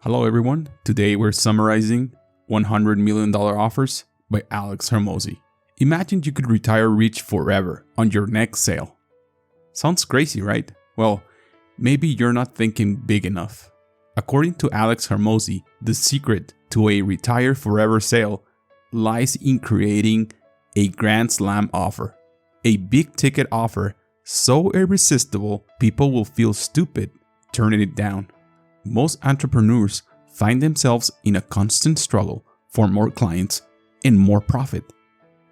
Hello everyone, today we're summarizing $100 million offers by Alex Hormozi. Imagine you could retire rich forever on your next sale. Sounds crazy, right? Well, maybe you're not thinking big enough. According to Alex Hormozi, the secret to a retire forever sale lies in creating a grand slam offer. A big ticket offer so irresistible people will feel stupid turning it down. Most entrepreneurs find themselves in a constant struggle for more clients and more profit,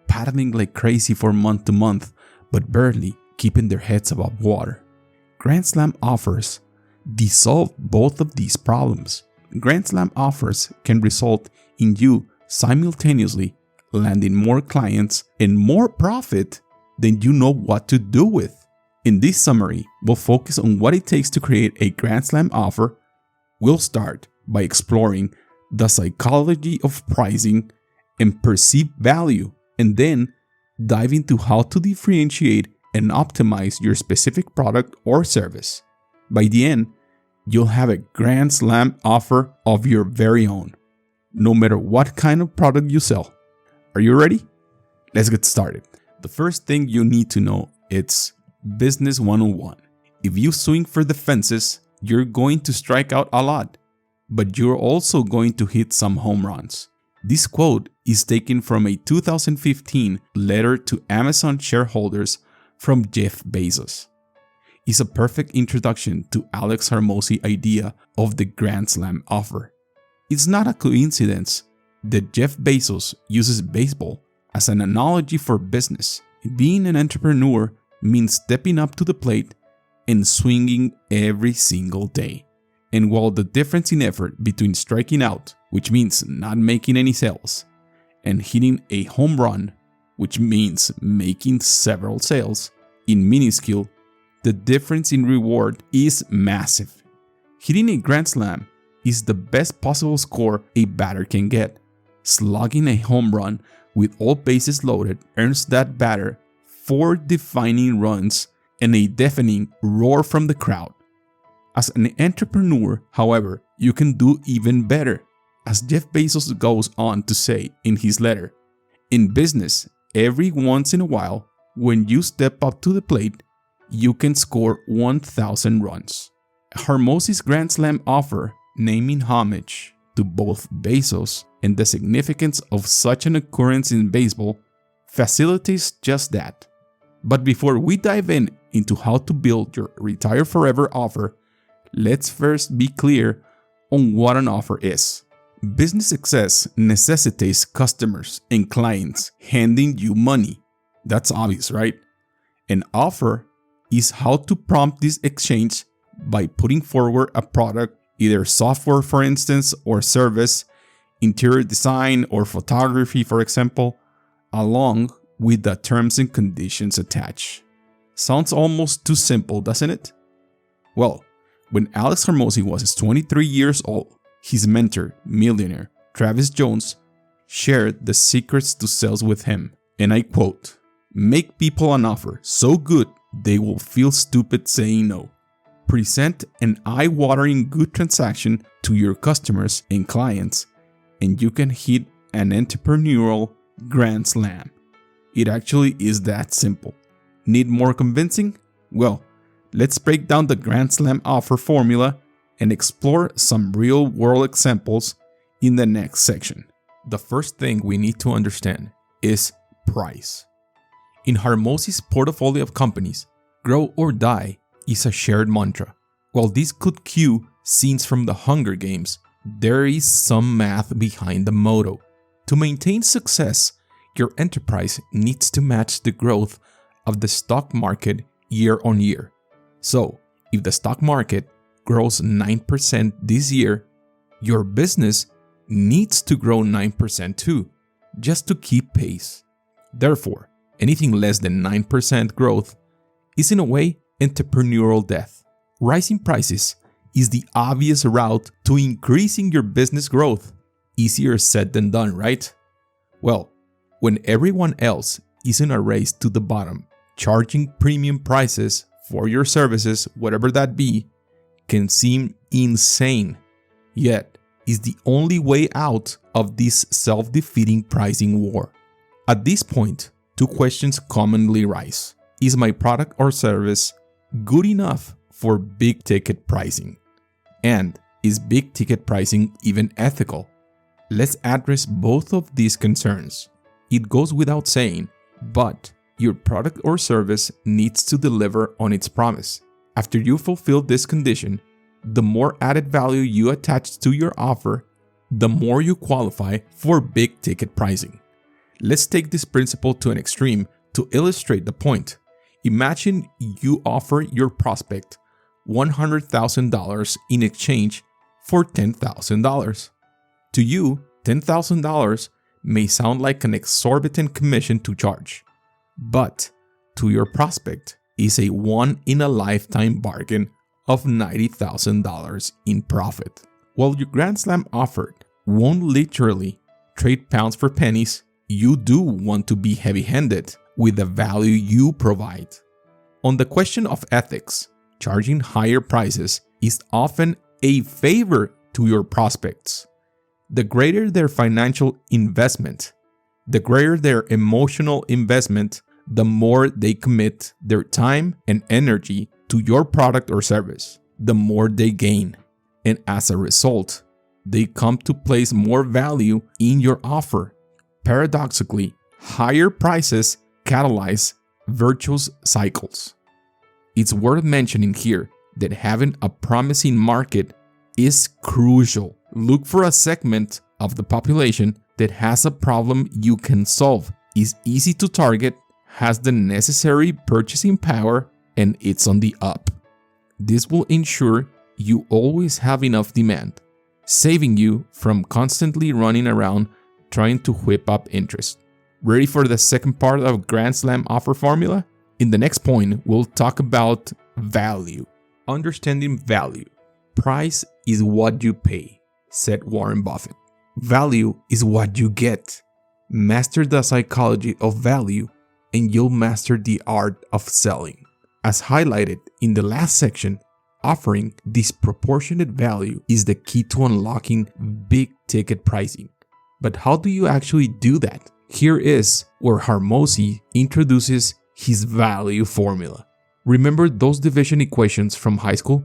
paddling like crazy for month to month, but barely keeping their heads above water. Grand Slam offers dissolve both of these problems. Grand Slam offers can result in you simultaneously landing more clients and more profit than you know what to do with. In this summary, we'll focus on what it takes to create a Grand Slam offer. We'll start by exploring the psychology of pricing and perceived value, and then dive into how to differentiate and optimize your specific product or service. By the end, you'll have a Grand Slam offer of your very own, no matter what kind of product you sell. Are you ready? Let's get started. The first thing you need to know is Business 101. If you swing for the fences, you're going to strike out a lot, but you're also going to hit some home runs. This quote is taken from a 2015 letter to Amazon shareholders from Jeff Bezos. It's a perfect introduction to Alex Hormozi's idea of the Grand Slam offer. It's not a coincidence that Jeff Bezos uses baseball as an analogy for business. Being an entrepreneur means stepping up to the plate and swinging every single day. And while the difference in effort between striking out, which means not making any sales, and hitting a home run, which means making several sales, is minuscule, the difference in reward is massive. Hitting a Grand Slam is the best possible score a batter can get. Slugging a home run with all bases loaded earns that batter 4 defining runs and a deafening roar from the crowd. As an entrepreneur, however, you can do even better. As Jeff Bezos goes on to say in his letter, in business, every once in a while, when you step up to the plate, you can score 1,000 runs. Hormozi's Grand Slam offer, naming homage to both Bezos and the significance of such an occurrence in baseball, facilitates just that. But before we dive into how to build your Retire Forever offer, let's first be clear on what an offer is. Business success necessitates customers and clients handing you money. That's obvious, right? An offer is how to prompt this exchange by putting forward a product, either software for instance, or service, interior design or photography for example, along with the terms and conditions attached. Sounds almost too simple, doesn't it? Well, when Alex Hormozi was 23 years old, his mentor, millionaire Travis Jones, shared the secrets to sales with him, and I quote, "Make people an offer so good they will feel stupid saying no. Present an eye-watering good transaction to your customers and clients, and you can hit an entrepreneurial Grand Slam." It actually is that simple. Need more convincing? Well, let's break down the Grand Slam offer formula and explore some real-world examples in the next section. The first thing we need to understand is price. In Hormozi's portfolio of companies, grow or die is a shared mantra. While this could cue scenes from the Hunger Games, there is some math behind the motto. To maintain success, your enterprise needs to match the growth of the stock market year on year. So, if the stock market grows 9% this year, your business needs to grow 9% too, just to keep pace. Therefore, anything less than 9% growth is in a way entrepreneurial death. Rising prices is the obvious route to increasing your business growth. Easier said than done, right? Well, when everyone else is in a race to the bottom, charging premium prices for your services, whatever that be, can seem insane. Yet, is the only way out of this self-defeating pricing war. At this point, two questions commonly rise. Is my product or service good enough for big ticket pricing? And is big ticket pricing even ethical? Let's address both of these concerns. It goes without saying, but your product or service needs to deliver on its promise. After you fulfill this condition, the more added value you attach to your offer, the more you qualify for big ticket pricing. Let's take this principle to an extreme to illustrate the point. Imagine you offer your prospect $100,000 in exchange for $10,000. To you, $10,000 may sound like an exorbitant commission to charge, but to your prospect is a once-in-a-lifetime bargain of $90,000 in profit. While your Grand Slam offer won't literally trade pounds for pennies, you do want to be heavy-handed with the value you provide. On the question of ethics, charging higher prices is often a favor to your prospects. The greater their financial investment, the greater their emotional investment, the more they commit their time and energy to your product or service, the more they gain. And as a result, they come to place more value in your offer. Paradoxically, higher prices catalyze virtuous cycles. It's worth mentioning here that having a promising market is crucial. Look for a segment of the population that has a problem you can solve, is easy to target, has the necessary purchasing power, and it's on the up. This will ensure you always have enough demand, saving you from constantly running around trying to whip up interest. Ready for the second part of Grand Slam offer formula? In the next point, we'll talk about value. Understanding value. Price is what you pay, said Warren Buffett. Value is what you get. Master the psychology of value and you'll master the art of selling. As highlighted in the last section, offering disproportionate value is the key to unlocking big ticket pricing. But how do you actually do that? Here is where Hormozi introduces his value formula. Remember those division equations from high school?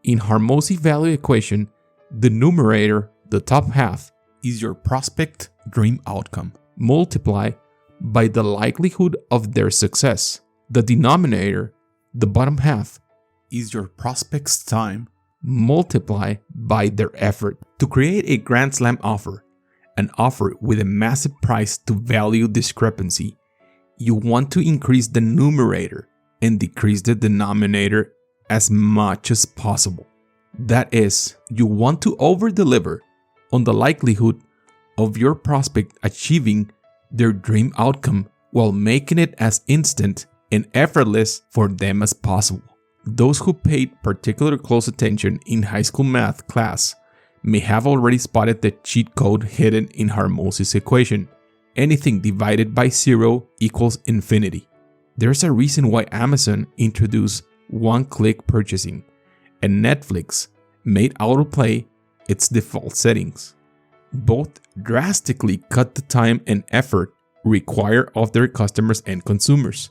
In Hormozi value equation, the numerator, the top half, is your prospect dream outcome. Multiply by the likelihood of their success. The denominator, the bottom half, is your prospect's time. Multiply by their effort. To create a Grand Slam offer, an offer with a massive price to value discrepancy, you want to increase the numerator and decrease the denominator as much as possible. That is, you want to over-deliver on the likelihood of your prospect achieving their dream outcome while making it as instant and effortless for them as possible. Those who paid particular close attention in high school math class may have already spotted the cheat code hidden in Hormozi's equation. Anything divided by 0 equals infinity. There's a reason why Amazon introduced one-click purchasing, and Netflix made autoplay its default settings. Both drastically cut the time and effort required of their customers and consumers.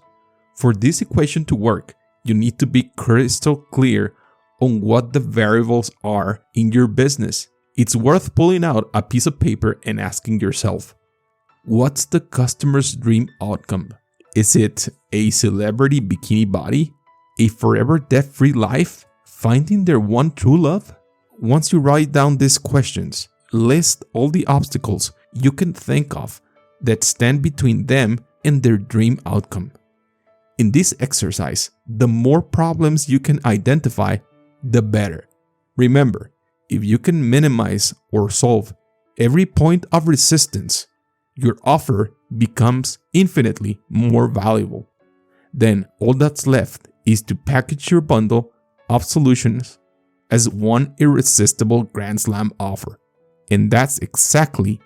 For this equation to work, you need to be crystal clear on what the variables are in your business. It's worth pulling out a piece of paper and asking yourself, what's the customer's dream outcome? Is it a celebrity bikini body? A forever debt-free life? Finding their one true love? Once you write down these questions, list all the obstacles you can think of that stand between them and their dream outcome. In this exercise, the more problems you can identify, the better. Remember, if you can minimize or solve every point of resistance, your offer becomes infinitely more valuable. Then all that's left is to package your bundle of solutions as one irresistible Grand Slam offer. And that's exactly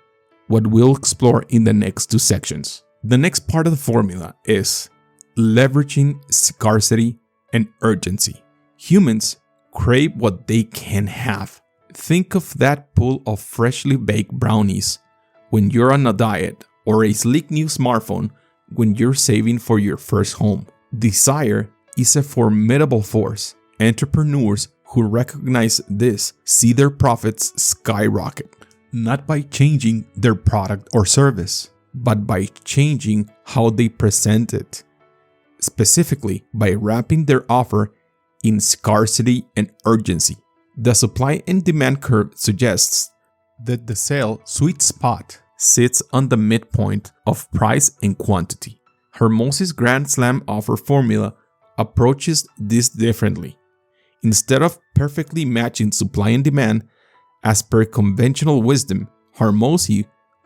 what we'll explore in the next two sections. The next part of the formula is leveraging scarcity and urgency. Humans crave what they can have. Think of that pull of freshly baked brownies when you're on a diet, or a sleek new smartphone when you're saving for your first home. Desire is a formidable force. Entrepreneurs who recognize this see their profits skyrocket, not by changing their product or service, but by changing how they present it. Specifically, by wrapping their offer in scarcity and urgency. The supply and demand curve suggests that the sale sweet spot sits on the midpoint of price and quantity. Hormozi's Grand Slam offer formula approaches this differently. Instead of perfectly matching supply and demand, as per conventional wisdom, Hormozi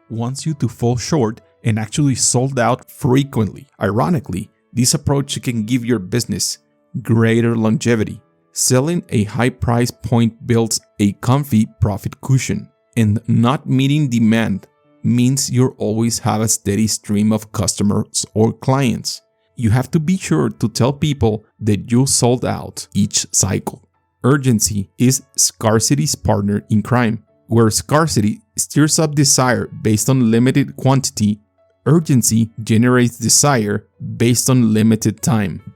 wants you to fall short and actually sold out frequently. Ironically, this approach can give your business greater longevity. Selling a high price point builds a comfy profit cushion, and not meeting demand means you'll always have a steady stream of customers or clients. You have to be sure to tell people that you sold out each cycle. Urgency is scarcity's partner in crime. Where scarcity stirs up desire based on limited quantity, urgency generates desire based on limited time.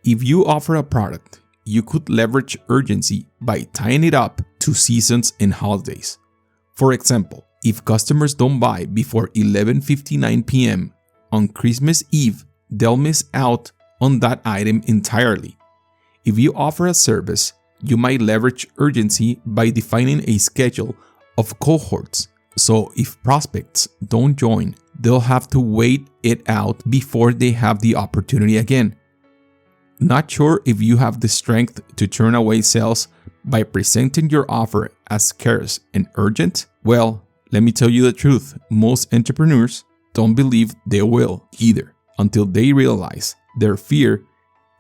If you offer a product, you could leverage urgency by tying it up to seasons and holidays. For example, if customers don't buy before 11:59 p.m. on Christmas Eve, they'll miss out on that item entirely. If you offer a service, you might leverage urgency by defining a schedule of cohorts. So if prospects don't join, they'll have to wait it out before they have the opportunity again. Not sure if you have the strength to turn away sales by presenting your offer as scarce and urgent? Well, let me tell you the truth, most entrepreneurs don't believe they will either until they realize their fear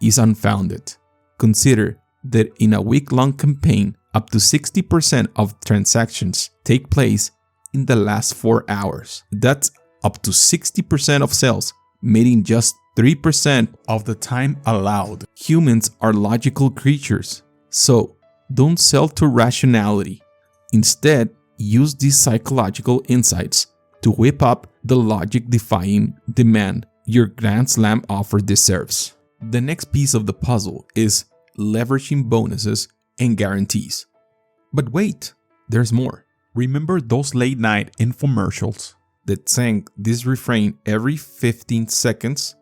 is unfounded. Consider that in a week-long campaign, up to 60% of transactions take place in the last 4 hours. That's up to 60% of sales made in just 3% of the time allowed. Humans are logical creatures, so don't sell to rationality. Instead, use these psychological insights to whip up the logic-defying demand your Grand Slam offer deserves. The next piece of the puzzle is leveraging bonuses and guarantees. But wait, there's more. Remember those late-night infomercials that sang this refrain every 15 seconds?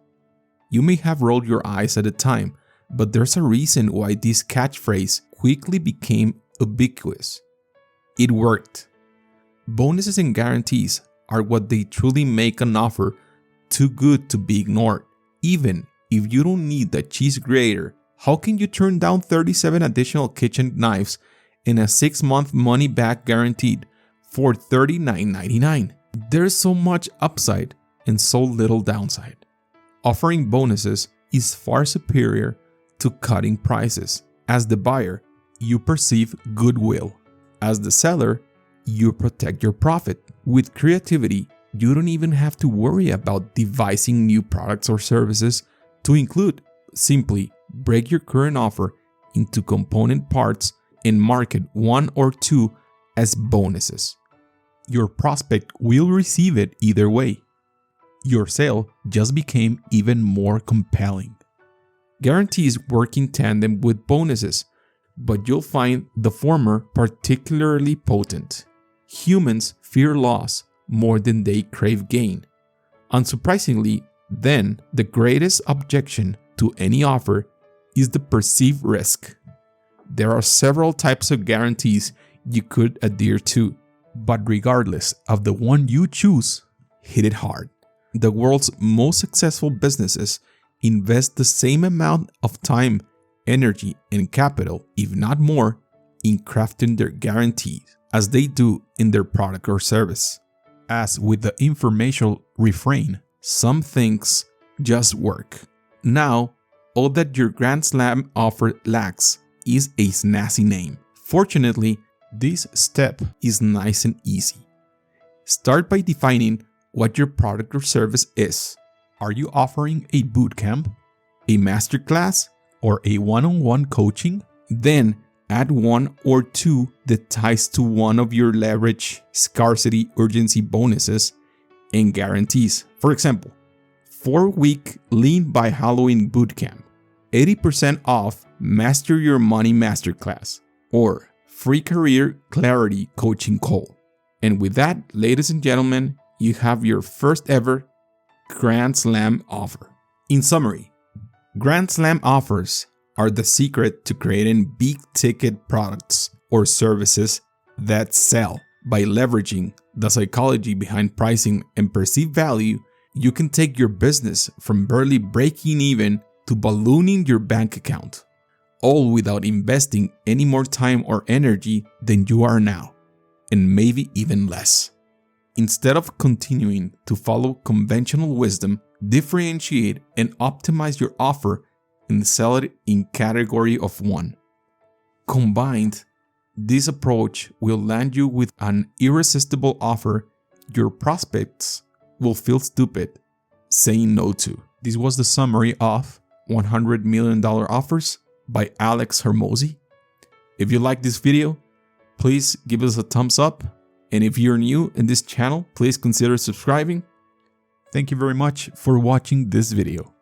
You may have rolled your eyes at the time, but there's a reason why this catchphrase quickly became ubiquitous. It worked. Bonuses and guarantees are what they truly make an offer too good to be ignored. Even if you don't need the cheese grater, how can you turn down 37 additional kitchen knives and a 6-month money-back guaranteed for $39.99? There's so much upside and so little downside. Offering bonuses is far superior to cutting prices. As the buyer, you perceive goodwill. As the seller, you protect your profit. With creativity, you don't even have to worry about devising new products or services to include. Simply break your current offer into component parts and market one or two as bonuses. Your prospect will receive it either way. Your sale just became even more compelling. Guarantees work in tandem with bonuses, but you'll find the former particularly potent. Humans fear loss more than they crave gain. Unsurprisingly, then, the greatest objection to any offer is the perceived risk. There are several types of guarantees you could adhere to, but regardless of the one you choose, hit it hard. The world's most successful businesses invest the same amount of time, energy, and capital, if not more, in crafting their guarantees as they do in their product or service. As with the informational refrain, some things just work. Now, all that your Grand Slam offer lacks is a snazzy name. Fortunately, this step is nice and easy. Start by defining what your product or service is. Are you offering a bootcamp, a masterclass, or a one-on-one coaching? Then add one or two that ties to one of your leverage, scarcity, urgency bonuses and guarantees. For example, 4-week Lean by Halloween Bootcamp, 80% off Master Your Money Masterclass, or free career clarity coaching call. And with that, ladies and gentlemen, you have your first ever Grand Slam offer. In summary, Grand Slam offers are the secret to creating big ticket products or services that sell. By leveraging the psychology behind pricing and perceived value, you can take your business from barely breaking even to ballooning your bank account, all without investing any more time or energy than you are now, and maybe even less. Instead of continuing to follow conventional wisdom, differentiate and optimize your offer and sell it in category of one. Combined, this approach will land you with an irresistible offer your prospects will feel stupid saying no to. This was the summary of $100 million offers by Alex Hormozi. If you like this video, please give us a thumbs up. And if you're new in this channel, please consider subscribing. Thank you very much for watching this video.